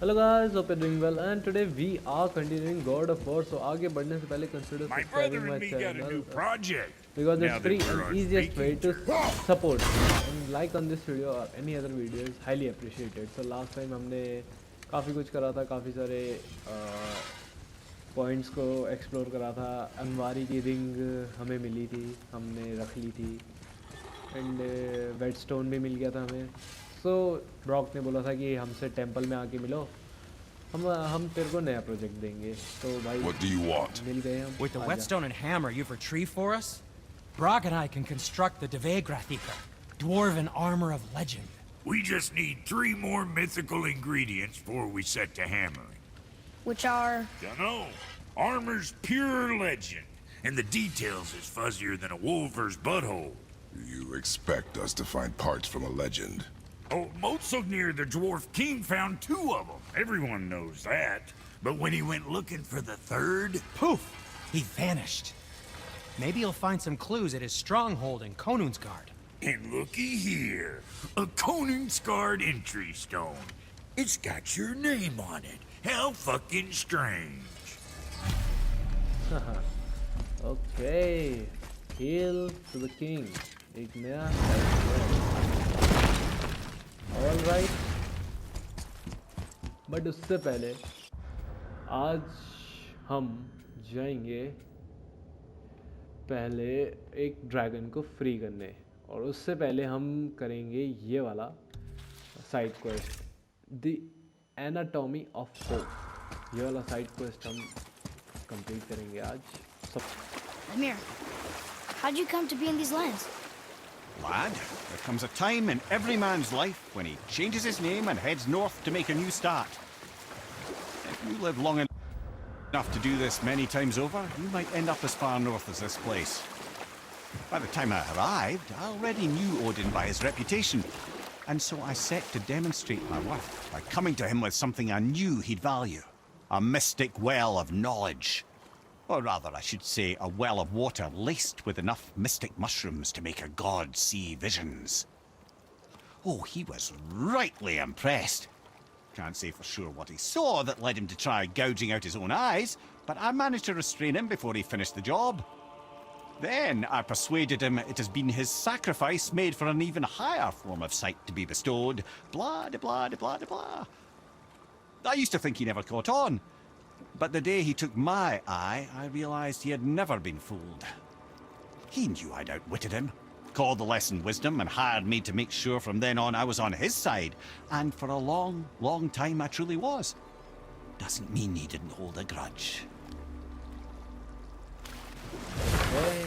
Hello guys, hope you're doing well and today we are continuing God of War. So आगे बढ़ने से पहले consider My subscribing brother my and me got a channel new project. because Now it's that free we're and on easiest way speaking to terms. support and like on this video or any other video is highly appreciated. So last time हमने काफ़ी कुछ करा था, काफ़ी सारे points को explore करा था. अनवारी की रिंग हमें मिली थी, हमने रख ली थी एंड वेटस्टोन भी मिल गया था हमें. सो ब्रॉक ने बोला था कि हमसे टेंपल में आके मिलो, हम तेरे को नया प्रोजेक्ट देंगे. तो भाई What do you want? मिल गए हम. With the whetstone and hammer you've retrieved for us, Brock and I can construct the Dvegrathika, dwarven armor of legend. We just need 3 more mythical ingredients before we set to hammering. Which are... Dunno. Armor's pure legend, and the details is fuzzier than a wolver's butthole. You expect us to find parts from a legend? Oh, Motsognir the Dwarf King found 2 of them. Everyone knows that. But when he went looking for the 3rd... Poof! He vanished. Maybe you'll find some clues at his stronghold in Konungsgard. And looky here. A Konungsgard entry stone. It's got your name on it. How fucking strange. Okay. Hail to the king. एक नया all right. But उससे पहले आज हम जाएंगे पहले एक dragon को फ्री करने, और उससे पहले हम करेंगे ये वाला side quest, the anatomy of hope. ये वाला साइड क्वेस्ट हम कंप्लीट करेंगे आज. सब Amir, how'd you come to be in these lands? Lad, there comes a time in every man's life when he changes his name and heads north to make a new start. If you live long enough to do this many times over, you might end up as far north as this place. By the time I arrived, I already knew Odin by his reputation, and so I set to demonstrate my worth by coming to him with something I knew he'd value. A mystic well of knowledge. Or rather, I should say, a well of water laced with enough mystic mushrooms to make a god see visions. Oh, he was rightly impressed. Can't say for sure what he saw that led him to try gouging out his own eyes, but I managed to restrain him before he finished the job. Then I persuaded him it has been his sacrifice made for an even higher form of sight to be bestowed. Blah, de blah, de blah, de blah. I used to think he never caught on. But the day he took my eye, I realized he had never been fooled. He knew I'd outwitted him, called the lesson wisdom, and hired me to make sure from then on I was on his side. And for a long, long time I truly was. Doesn't mean he didn't hold a grudge. okay.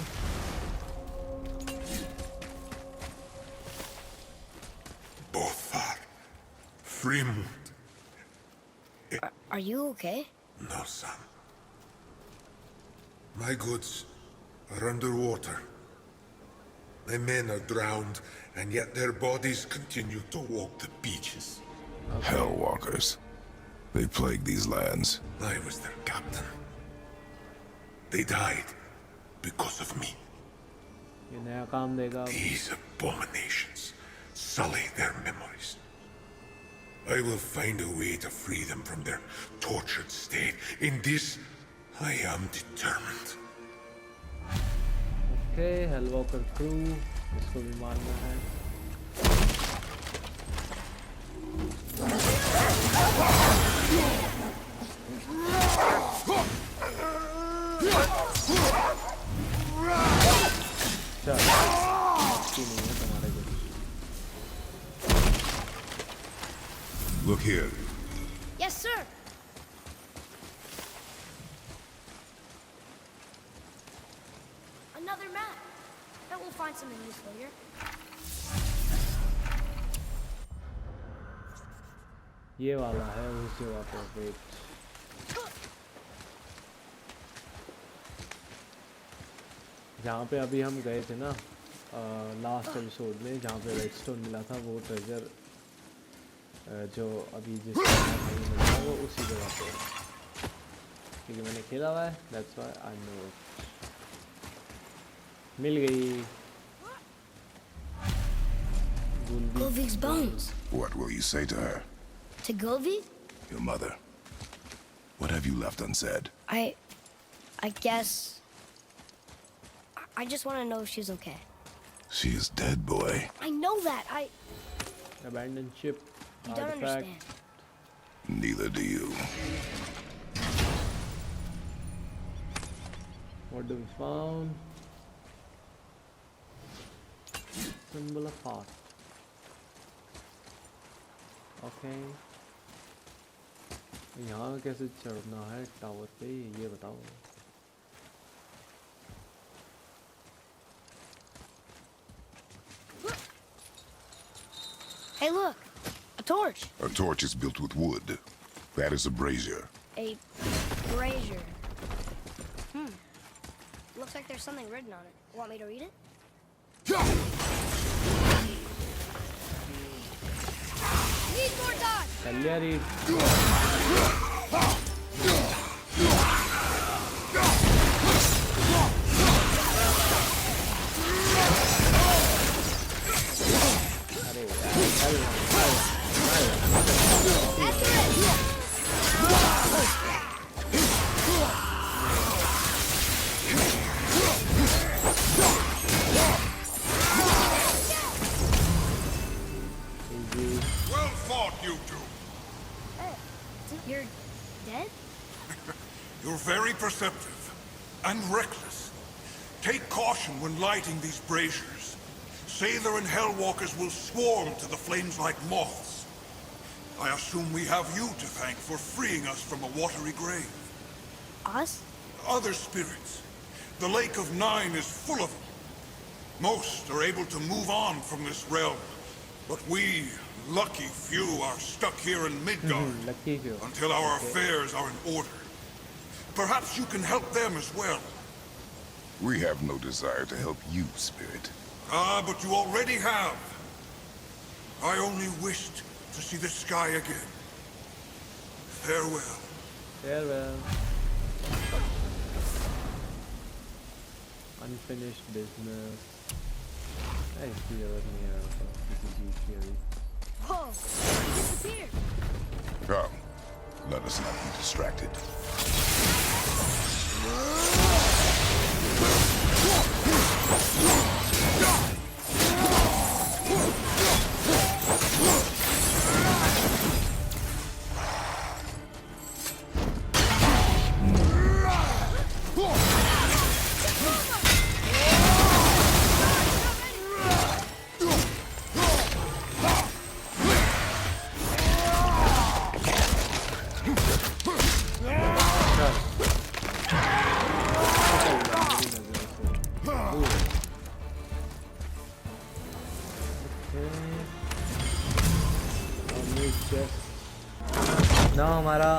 Bothar. Frimund. Are you okay? No, son. My goods are underwater. My men are drowned, and yet their bodies continue to walk the beaches. Hellwalkers. They plague these lands. I was their captain. They died because of me. ये नया काम देगा. These abominations sully their memories. I will find a way to free them from their tortured state. In this, I am determined. Okay, Hellwalker crew, इसको भी मारना है. चल, अच्छी नहीं है तुम्हारे कुछ. Look here. Yes, sir. Another map. Bet we'll find something useful here. ये वाला है उस जगह पर. वेट, जहाँ पे अभी हम गए थे ना लास्ट एपिसोड में, जहाँ पे रेडस्टोन मिला था, वो ट्रेजर जो अभी जिस मिला वो उसी जगह पे, क्योंकि मैंने खेला हुआ है. That's why I know. मिल गई. Govig's bones. What will you say to her? To Govig? Your mother. What have you left unsaid? I guess... I just want to know if she's okay. She is dead, boy. I know that. Abandoned ship. You don't Artifact. understand. Neither do you. What do we found? Symbol of heart. Okay. यहाँ कैसे चढ़ना है tower पे ये बताओ. Hey, look. A torch. A torch is built with wood. That is a brazier. A brazier. Looks like there's something written on it. Want me to read it? Need more time! कल्यारी. अरे Well fought, you two. You're dead? You're very perceptive and reckless. Take caution when lighting these braziers. Sather and Hellwalkers will swarm to the flames like moths. I assume we have you to thank for freeing us from a watery grave. Us? Other spirits. The Lake of Nine is full of them. Most are able to move on from this realm, but we, lucky few, are stuck here in Midgard lucky few. until our affairs are in order. Perhaps you can help them as well. We have no desire to help you, Spirit. Ah, but you already have. I only wished to see the sky again. Farewell. Farewell. Unfinished business. I see over near theory. Whoa! He disappeared! Come, let us not be distracted. ना हमारा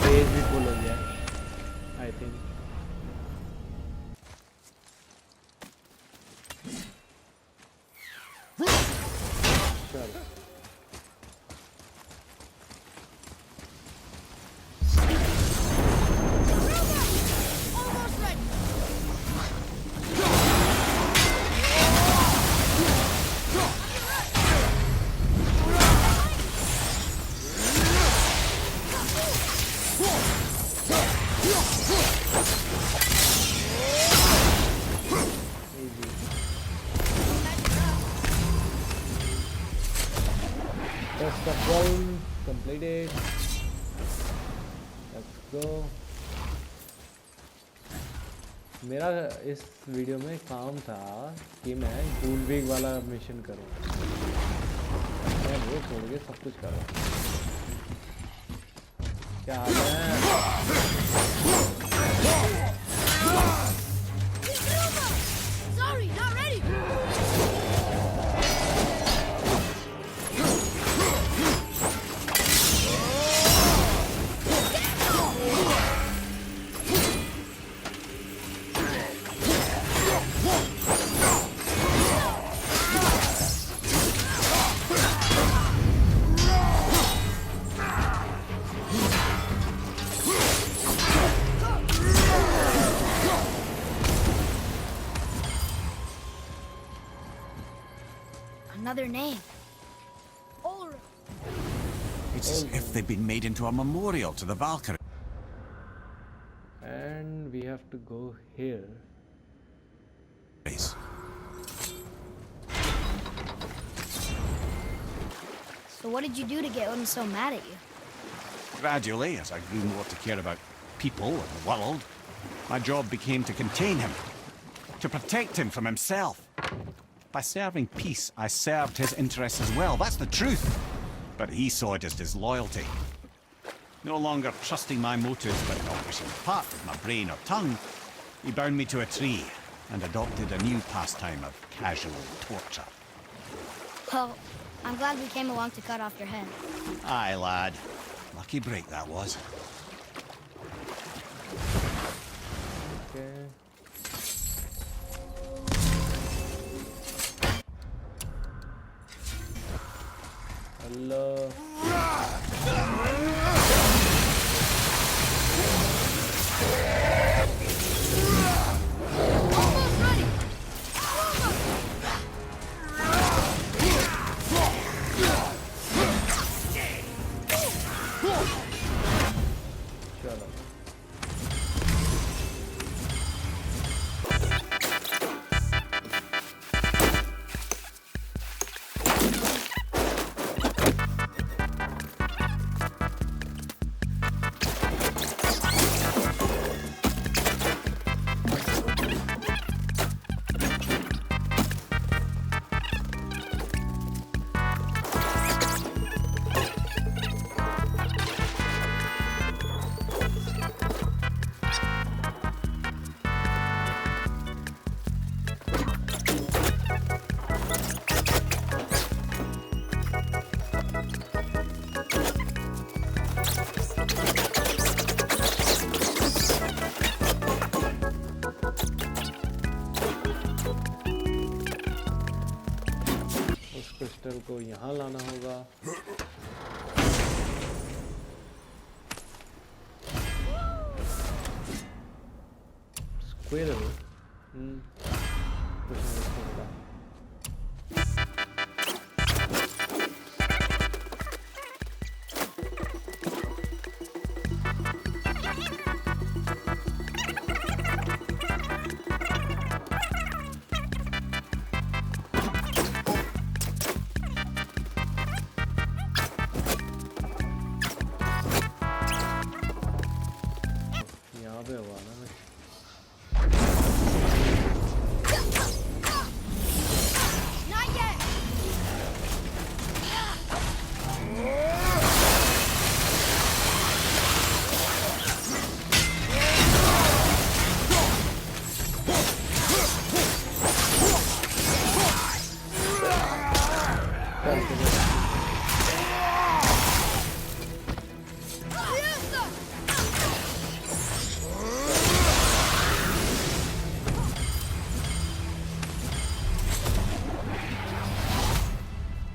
page भी full हो गया I think. चलो Almost ready! Test of ground completed. Let's go. मेरा इस video में काम था कि मैं गूलविग वाला मिशन करूं. मैं वो छोड़ के सब कुछ करूं. क्या हाल है? Sorry, not ready! Another name. Ulrich. It's as if they've been made into a memorial to the Valkyries. And we have to go here. So what did you do to get Odin so mad at you? Gradually, as I grew more to care about people and the world, my job became to contain him, to protect him from himself. By serving peace, I served his interests as well. That's the truth. But he saw it as disloyalty. No longer trusting my motives, but not wishing to part with my brain or tongue, he bound me to a tree and adopted a new pastime of casual torture. Well, I'm glad we came along to cut off your head. Aye, lad. Lucky break that was. Okay. Hello. Almost ready! Shut up. Crystal को यहाँ लाना होगा. Squirrel. कुछ नहीं होगा.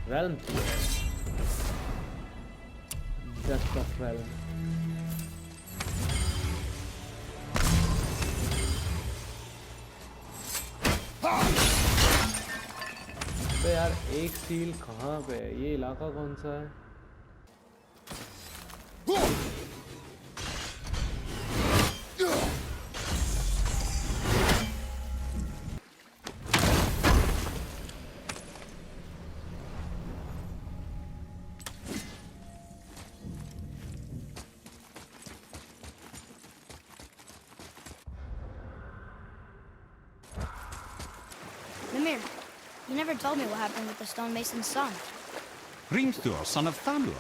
Realm here. Depth of realm. अबे यार एक सील कहाँ पे है? ये इलाका कौन सा है? Mimir, you never told me what happened with the stonemason's son. Hrimthur, son of Thamur.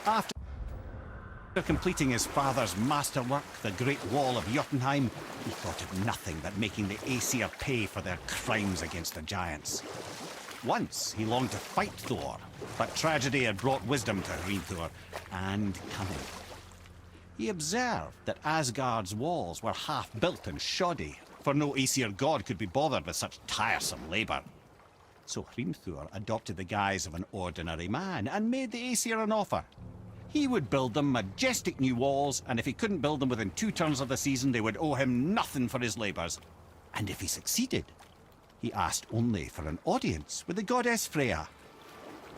After completing his father's masterwork, the Great Wall of Jotunheim, he thought of nothing but making the Aesir pay for their crimes against the giants. Once he longed to fight Thor, but tragedy had brought wisdom to Hrimthur and cunning. He observed that Asgard's walls were half-built and shoddy, for no Aesir god could be bothered with such tiresome labour. So Hrimthur adopted the guise of an ordinary man and made the Aesir an offer. He would build them majestic new walls, and if he couldn't build them within 2 turns of the season, they would owe him nothing for his labours. And if he succeeded, he asked only for an audience with the goddess Freya.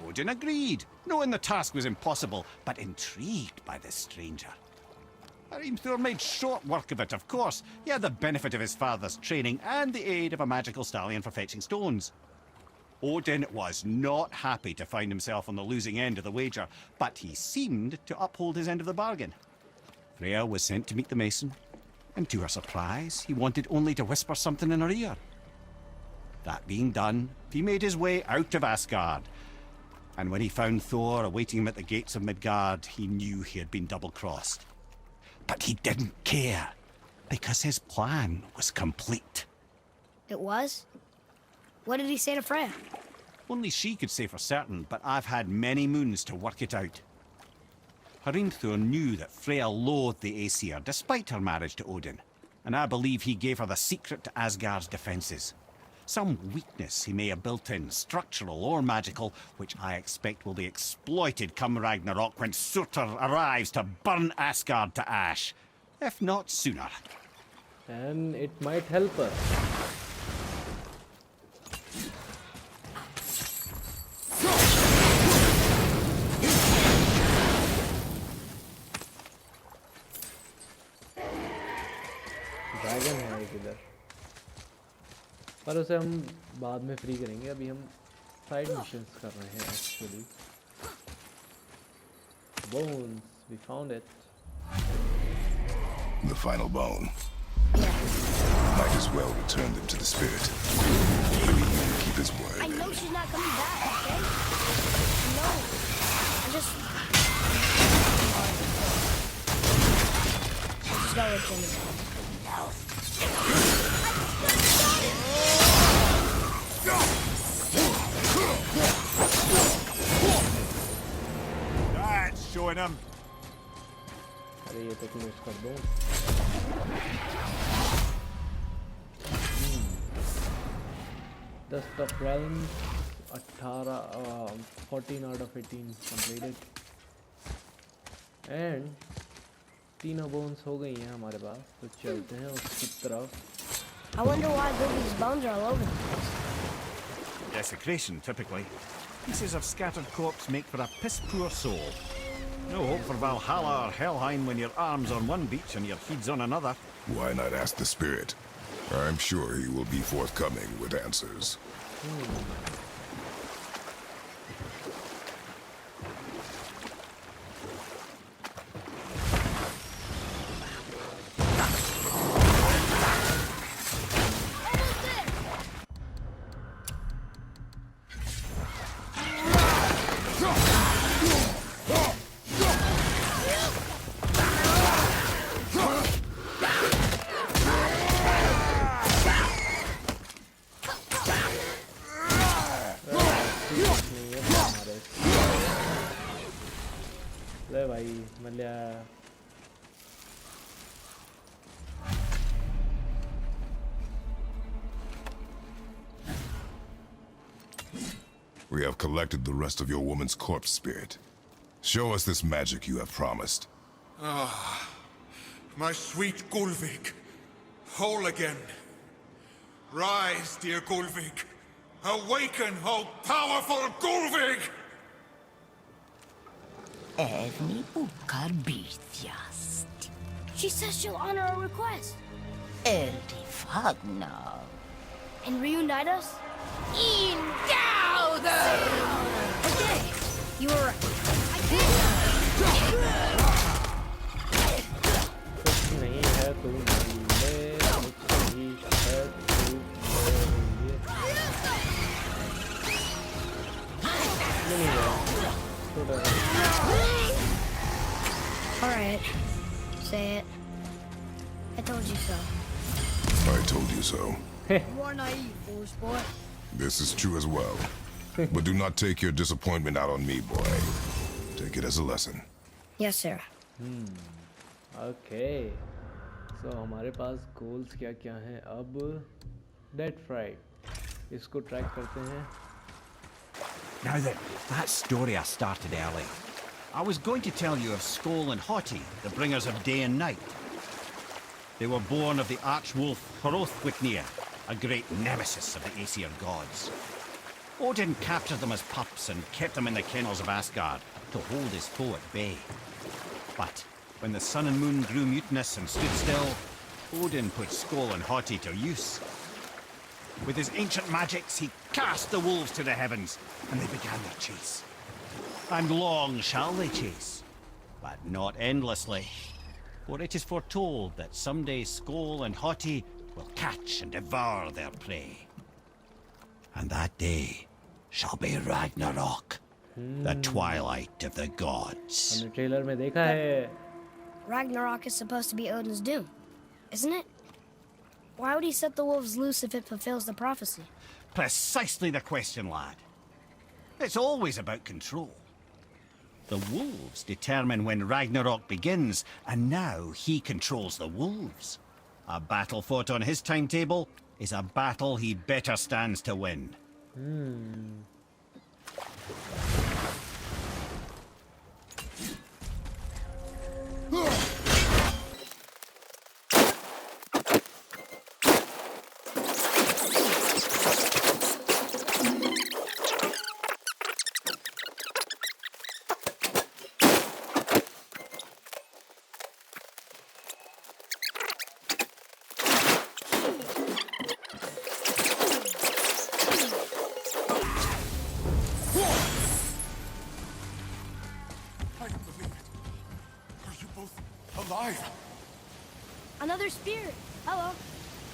Odin agreed, knowing the task was impossible, but intrigued by the stranger. Hrimthur made short work of it, of course. He had the benefit of his father's training and the aid of a magical stallion for fetching stones. Odin was not happy to find himself on the losing end of the wager, but he seemed to uphold his end of the bargain. Freya was sent to meet the mason, and to her surprise, he wanted only to whisper something in her ear. That being done, he made his way out of Asgard. And when he found Thor awaiting him at the gates of Midgard, he knew he had been double-crossed. But he didn't care, because his plan was complete. It was? What did he say to Freya? Only she could say for certain, but I've had many moons to work it out. Hrimthur knew that Freya loathed the Aesir, despite her marriage to Odin, and I believe he gave her the secret to Asgard's defences. Some weakness he may have built in, structural or magical, which I expect will be exploited come Ragnarok when Surtur arrives to burn Asgard to ash. If not sooner. And it might help us. Dragon है एक इधर, पर उसे हम बाद में free करेंगे. अभी हम साइड मिशंस कर रहे हैं actually. Bones, we found it. The final bone. Might as well return them to the spirit. Maybe he will keep his word. I know she's not coming back, okay? No. I just gotta let Jenny. That's showing him. अरे ये तो close कर दो. Dust of Realms 14 out of 18 completed. And तीनों bones हो गई हैं हमारे पास, तो चलते हैं उसकी तरफ. I wonder why Goofy's bones are all over the place. Desecration, typically. Pieces of scattered corpse make for a piss-poor soul. No hope for Valhalla or Helheim when your arm's on one beach and your head's on another. Why not ask the spirit? I'm sure he will be forthcoming with answers. ले भाई Mallya. We have collected the rest of your woman's corpse spirit. Show us this magic you have promised. Ah, my sweet Gulvik, whole again. Rise, dear Gulvik. Awaken, O powerful Gulvik! Evni bukar bitjast. She says she'll honor our request Eldi fagna. and reunite us. Indauder! Okay, you were right. कुछ नहीं है तू ले, कुछ नहीं है तू ले. नहीं है, छोटा है. All right, say it. I told you so. I told you so. You are naive, foolish boy. This is true as well. But do not take your disappointment out on me, boy. Take it as a lesson. Yes, sir. Okay. So हमारे पास goals क्या क्या हैं अब? Dead Fright. इसको track करते हैं. Now that story I started early, I was going to tell you of Skoll and Hoti, the bringers of day and night. They were born of the archwolf Hrothwicnir, a great nemesis of the Aesir gods. Odin captured them as pups and kept them in the kennels of Asgard to hold his foe at bay. But when the sun and moon grew mutinous and stood still, Odin put Skoll and Hati to use. With his ancient magics, he cast the wolves to the heavens, and they began their chase. And long shall they chase, but not endlessly. For it is foretold that someday Skoll and Hati will catch and devour their prey. And that day shall be Ragnarok, the twilight of the gods. हमने trailer में देखा है. Ragnarok is supposed to be Odin's doom, isn't it? Why would he set the wolves loose if it fulfills the prophecy? Precisely the question, lad. It's always about control. The wolves determine when Ragnarok begins, and now he controls the wolves. A battle fought on his timetable is a battle he better stands to win. I don't believe it. Are you both alive? Another spear. Hello.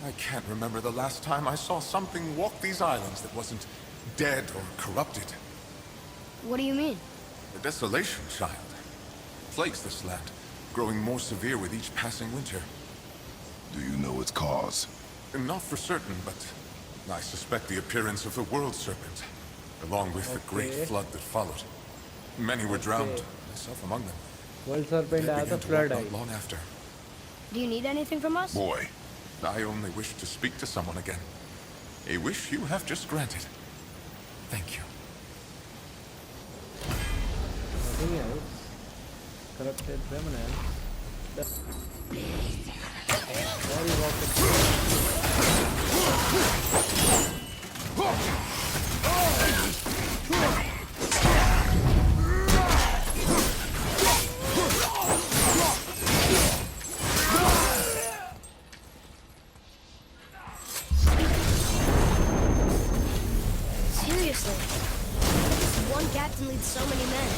I can't remember the last time I saw something walk these islands that wasn't dead or corrupted. What do you mean? The desolation, child, plagues this land, growing more severe with each passing winter. Do you know its cause? Not for certain, but I suspect the appearance of the World Serpent, along with the great flood that followed. Many were drowned, myself among them. World serpent They आया था began to flood walk I. not long after. Do you need anything from us? Boy, I only wish to speak to someone again. A wish you have just granted. Thank you. Nothing else. Corrupted remnant. Very rocket. Seriously. This one captain leads so many men.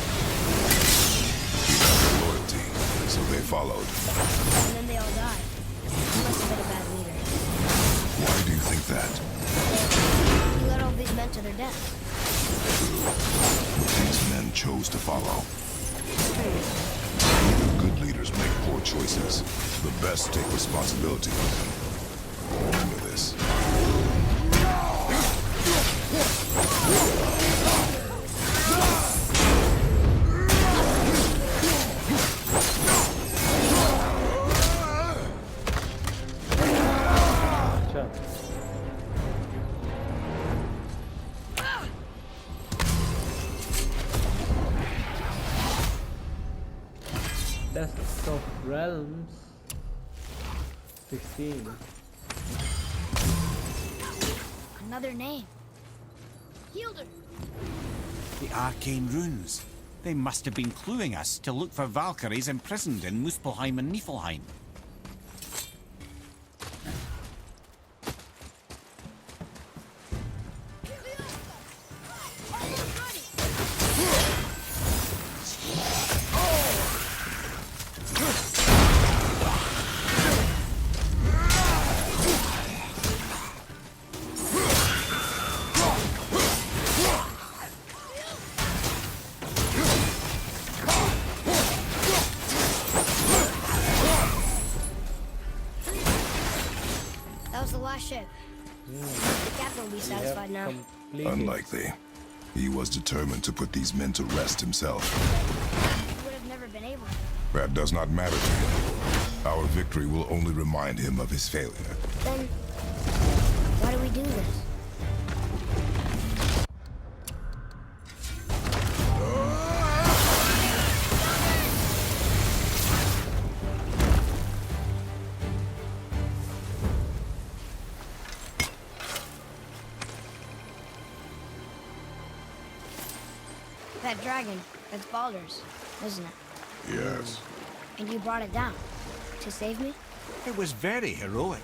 Loyalty, so they followed. And then they all died. He must have been a bad leader. Why do you think that? He led all these men to their death. These men chose to follow. Good leaders make poor choices. The best take responsibility for them. Remember this. अच्छा. Dust of Realms 16. Another name. Hilder. The arcane runes. They must have been cluing us to look for Valkyries imprisoned in Muspelheim and Niflheim. That was the last ship. The captain will be satisfied now. Completed. Unlikely. He was determined to put these men to rest himself. He would have never been able to. That does not matter to him. Our victory will only remind him of his failure. Then, why do we do this? that dragon. That's Baldur's, isn't it? Yes. And you brought it down to save me? It was very heroic.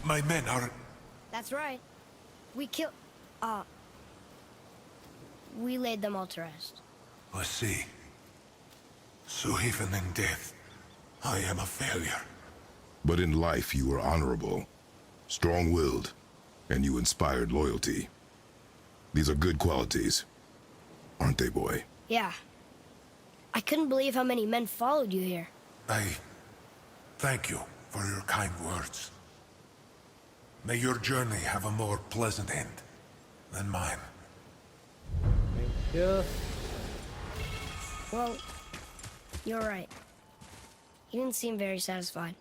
My men are... That's right. We killed... we laid them all to rest. I see. So even in death, I am a failure. But in life you were honorable, strong-willed, and you inspired loyalty. These are good qualities, aren't they, boy? Yeah. I couldn't believe how many men followed you here. I thank you for your kind words. May your journey have a more pleasant end than mine. Thank you. Well, you're right. You didn't seem very satisfied.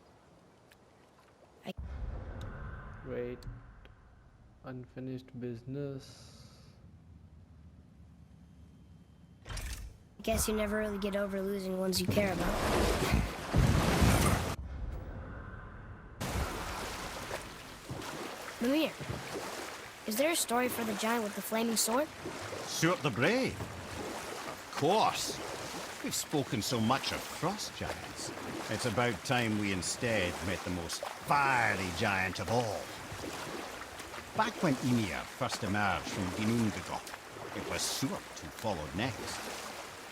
Wait. Unfinished business. Guess you never really get over losing ones you care about. Mimir, is there a story for the giant with the flaming sword? Stuart the Brave. Of course. We've spoken so much of frost giants. It's about time we instead met the most fiery giant of all. Back when Ymir first emerged from Ginnungagap, it was Stuart who followed next.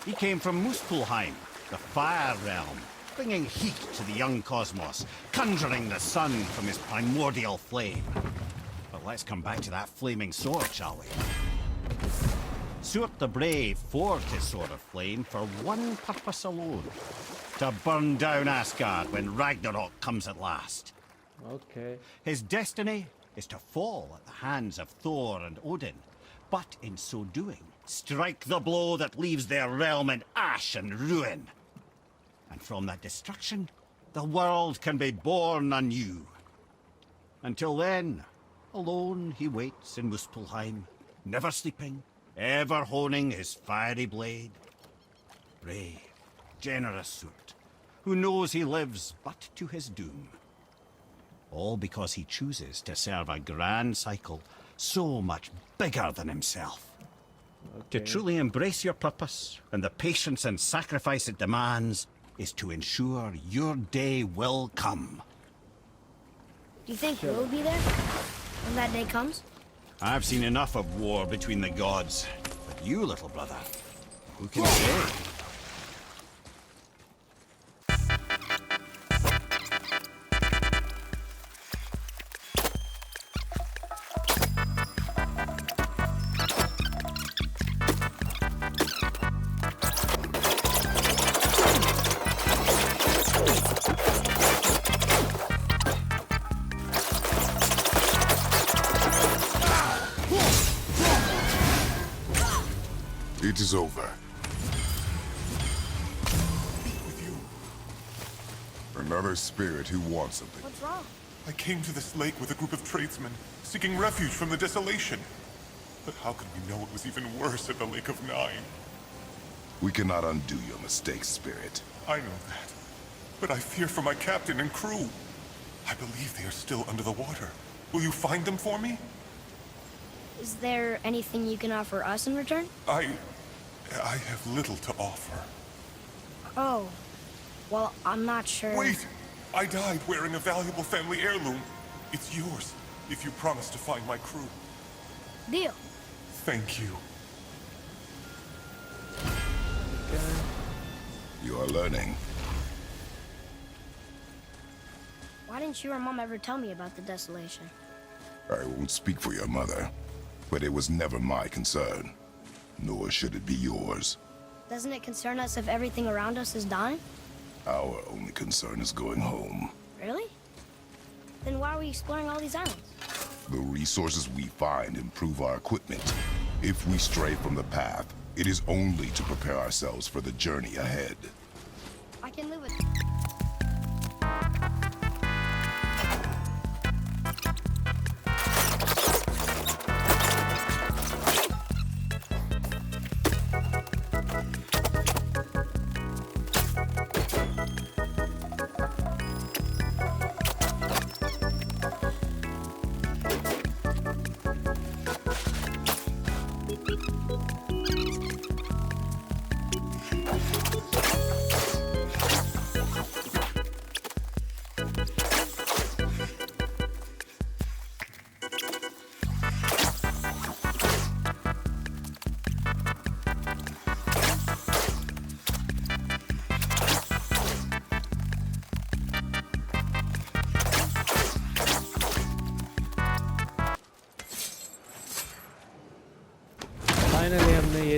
He came from Muspelheim, the fire realm, bringing heat to the young cosmos, conjuring the sun from his primordial flame. But let's come back to that flaming sword, shall we? Stuart the Brave forged his sword of flame for one purpose alone: to burn down Asgard when Ragnarok comes at last. Okay. His destiny is to fall at the hands of Thor and Odin, but in so doing, strike the blow that leaves their realm in ash and ruin. And from that destruction, the world can be born anew. Until then, alone he waits in Muspelheim, never sleeping, ever honing his fiery blade. Brave, generous Stuart, who knows he lives but to his doom. All because he chooses to serve a grand cycle so much bigger than himself. To truly embrace your purpose and the patience and sacrifice it demands is to ensure your day will come. Do you think we'll be there when that day comes? I've seen enough of war between the gods. But you, little brother, who can say? It is over. With you. Another spirit who wants something. What's wrong? I came to this lake with a group of tradesmen, seeking refuge from the desolation. But how could we know it was even worse at the Lake of Nine? We cannot undo your mistakes, spirit. I know that. But I fear for my captain and crew. I believe they are still under the water. Will you find them for me? Is there anything you can offer us in return? I have little to offer. Oh. Well, I'm not sure. Wait! I died wearing a valuable family heirloom. It's yours, if you promise to find my crew. Deal. Thank you. You are learning. Why didn't you or Mom ever tell me about the desolation? I won't speak for your mother, but it was never my concern. Nor should it be yours. Doesn't it concern us if everything around us is dying? Our only concern is going home. Really? Then why are we exploring all these islands? The resources we find improve our equipment. If we stray from the path, it is only to prepare ourselves for the journey ahead. I can live with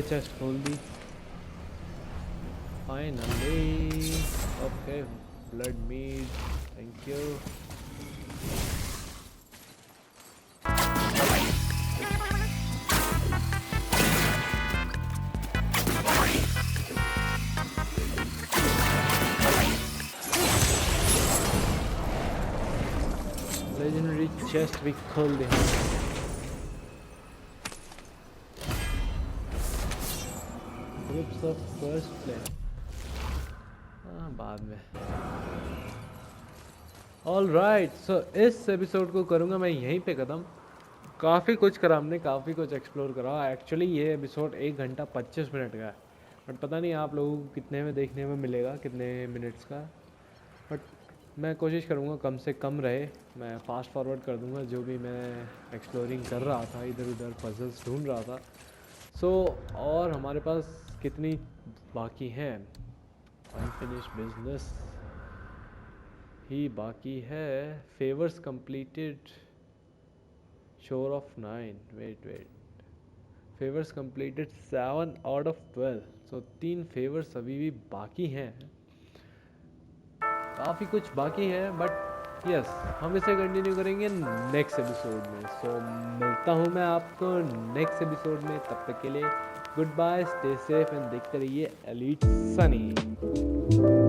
ये chest खोल दी finally. Okay blood meet, thank you. Legendary chest भी खोल दे। Groups of first player, हाँ बाद में। All right, सो इस एपिसोड को करूँगा मैं यहीं पे ख़त्म। काफ़ी कुछ करा हमने, काफ़ी कुछ एक्सप्लोर करा। एक्चुअली ये एपिसोड 1 घंटा 25 मिनट का है, बट पता नहीं आप लोगों को कितने में देखने में मिलेगा, कितने मिनट्स का। बट मैं कोशिश करूँगा कम से कम रहे। मैं फास्ट फॉरवर्ड कर दूँगा जो भी मैं एक्सप्लोरिंग कर रहा था, इधर उधर पजल्स ढूंढ रहा था। सो और हमारे पास कितनी बाकी हैं, अनफिनिश्ड बिजनेस ही बाकी है। Favours completed, shore of 9, wait favours completed 7 out of 12। So 3 favours अभी भी बाकी हैं, काफ़ी कुछ बाकी है। बट यस, हम इसे कंटिन्यू करेंगे नेक्स्ट एपिसोड में। सो मिलता हूँ मैं आपको नेक्स्ट एपिसोड में। तब तक के लिए good bye, stay safe and देखते रहिए एलीट सनी।